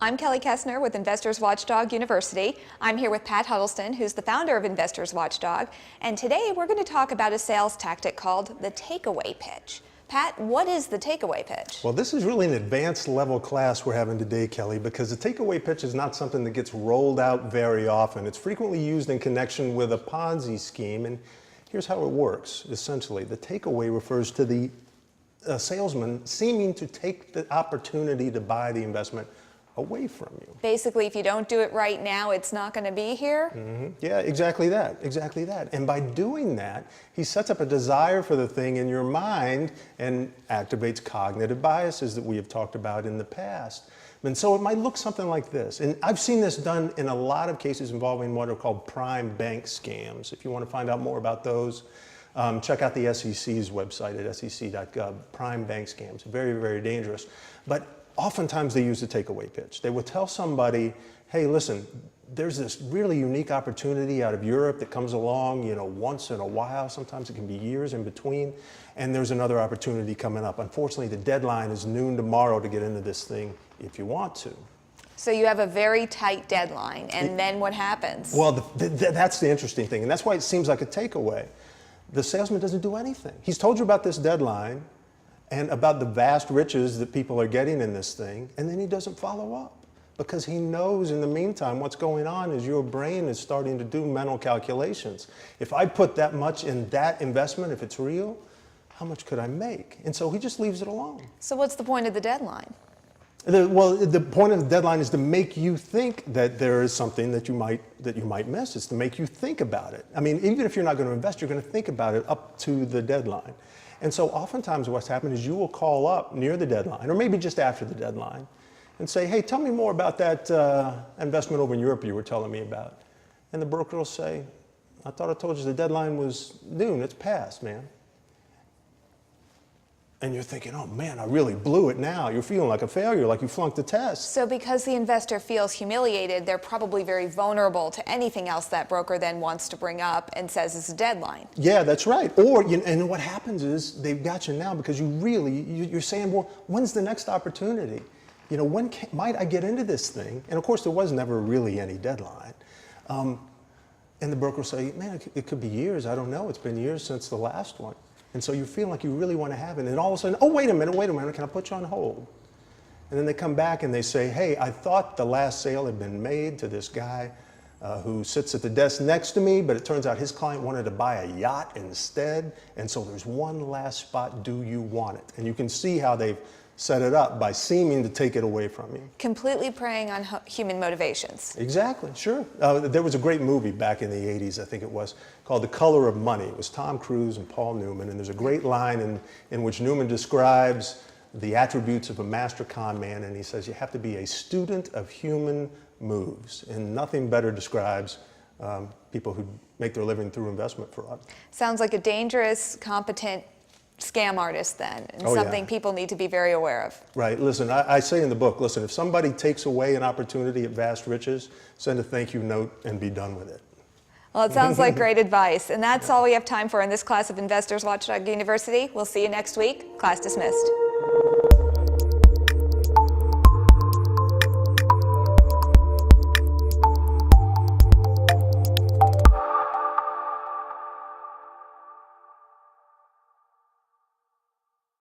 I'm Kelly Kessner with Investors Watchdog University. I'm here with Pat Huddleston, who's the founder of Investors Watchdog, and today we're going to talk about a sales tactic called the takeaway pitch. Pat, what is the takeaway pitch? Well, this is really an advanced level class we're having today, Kelly, because the takeaway pitch is not something that gets rolled out very often. It's frequently used in connection with a Ponzi scheme, and here's how it works. Essentially, the takeaway refers to the salesman seeming to take the opportunity to buy the investment away from you. Basically, if you don't do it right now, it's not going to be here? Yeah, exactly that, exactly that. And by doing that, he sets up a desire for the thing in your mind and activates cognitive biases that we have talked about in the past. And so it might look something like this. And I've seen this done in a lot of cases involving what are called prime bank scams. If you want to find out more about those, check out the SEC's website at sec.gov. Prime bank scams, very, very dangerous. But oftentimes they use the takeaway pitch. They will tell somebody, hey, listen, there's this really unique opportunity out of Europe that comes along, once in a while. Sometimes it can be years in between. And there's another opportunity coming up. Unfortunately, the deadline is noon tomorrow to get into this thing if you want to. So you have a very tight deadline, and then what happens? Well, that's the interesting thing, and that's why it seems like a takeaway. The salesman doesn't do anything. He's told you about this deadline and about the vast riches that people are getting in this thing, and then he doesn't follow up because he knows in the meantime what's going on is your brain is starting to do mental calculations. If I put that much in that investment, if it's real, how much could I make? And so he just leaves it alone. So what's the point of the deadline? Well, the point of the deadline is to make you think that there is something that you might miss. It's to make you think about it. I mean, even if you're not going to invest, you're going to think about it up to the deadline. And so oftentimes what's happened is you will call up near the deadline, or maybe just after the deadline, and say, hey, tell me more about that investment over in Europe you were telling me about. And the broker will say, I thought I told you the deadline was noon. It's past, man. And you're thinking, oh man, I really blew it now. You're feeling like a failure, like you flunked the test. So because the investor feels humiliated, they're probably very vulnerable to anything else that broker then wants to bring up and says it's a deadline. Yeah, that's right. Or, and what happens is they've got you now because you're saying, well, when's the next opportunity? When might I get into this thing? And of course, there was never really any deadline. And the broker will say, man, it could be years. I don't know. It's been years since the last one. And so you feel like you really want to have it. And all of a sudden, oh, wait a minute, can I put you on hold? And then they come back and they say, hey, I thought the last sale had been made to this guy who sits at the desk next to me, but it turns out his client wanted to buy a yacht instead. And so there's one last spot, do you want it? And you can see how they've set it up by seeming to take it away from you. Completely preying on human motivations. Exactly, sure. There was a great movie back in the 80s, I think it was, called The Color of Money. It was Tom Cruise and Paul Newman, and there's a great line in which Newman describes the attributes of a master con man, and he says you have to be a student of human moves, and nothing better describes people who make their living through investment fraud. Sounds like a dangerous, competent scam artist then, and something people need to be very aware of. Right. Listen, I say in the book, listen, if somebody takes away an opportunity at vast riches, send a thank you note and be done with it. Well, it sounds like great advice. And that's all we have time for in this class of Investors Watchdog University. We'll see you next week. Class dismissed.